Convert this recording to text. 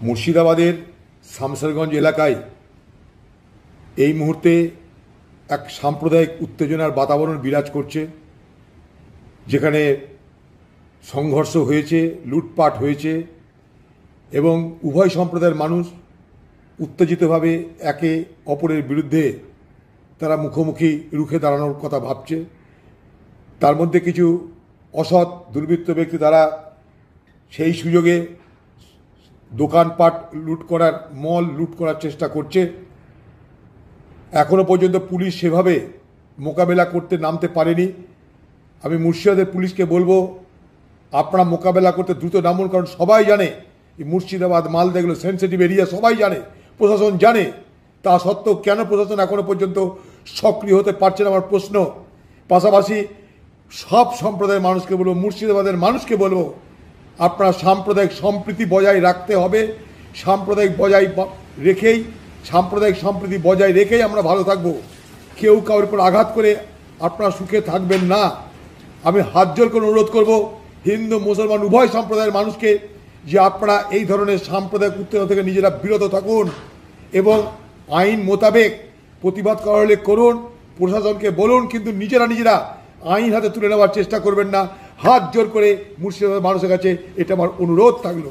মুর্শিদাবাদের শামসেরগঞ্জ এলাকায় এই মুহূর্তে এক সাম্প্রদায়িক উত্তেজনার বাতাবরণ বিরাজ করছে, যেখানে সংঘর্ষ হয়েছে, লুটপাট হয়েছে এবং উভয় সম্প্রদায়ের মানুষ উত্তেজিতভাবে একে অপরের বিরুদ্ধে তারা মুখোমুখি রুখে দাঁড়ানোর কথা ভাবছে। তার মধ্যে কিছু অসৎ দুর্বৃত্ত ব্যক্তি তারা সেই সুযোগে দোকানপাট লুট করার, মল লুট করার চেষ্টা করছে। এখনো পর্যন্ত পুলিশ সেভাবে মোকাবেলা করতে নামতে পারেনি। আমি মুর্শিদাবাদের পুলিশকে বলবো, আপনারা মোকাবেলা করতে দ্রুত নামুন, কারণ সবাই জানে এই মুর্শিদাবাদ, মালদা এগুলো সেন্সিটিভ এরিয়া, সবাই জানে, প্রশাসন জানে। তা সত্ত্বেও কেন প্রশাসন এখনো পর্যন্ত সক্রিয় হতে পারছে না আমার প্রশ্ন। পাশাপাশি সব সম্প্রদায়ের মানুষকে বলবো, মুর্শিদাবাদের মানুষকে বলবো, আপনারা সাম্প্রদায়িক সম্প্রীতি বজায় রাখতে হবে। সাম্প্রদায়িক সম্প্রীতি বজায় রেখেই আমরা ভালো থাকব। কেউ কারোর উপর আঘাত করে আপনারা সুখে থাকবেন না। আমি হাত জোর করে অনুরোধ করব হিন্দু মুসলমান উভয় সম্প্রদায়ের মানুষকে যে আপনারা এই ধরনের সাম্প্রদায়িক উত্তেজনা থেকে নিজেরা বিরত থাকুন এবং আইন মোতাবেক প্রতিবাদ করা হলে করুন, প্রশাসনকে বলুন, কিন্তু নিজেরা আইন হাতে তুলে নেওয়ার চেষ্টা করবেন না। হাত জোর করে মুর্শিদাবাদের মানুষের কাছে এটা আমার অনুরোধ থাকলো।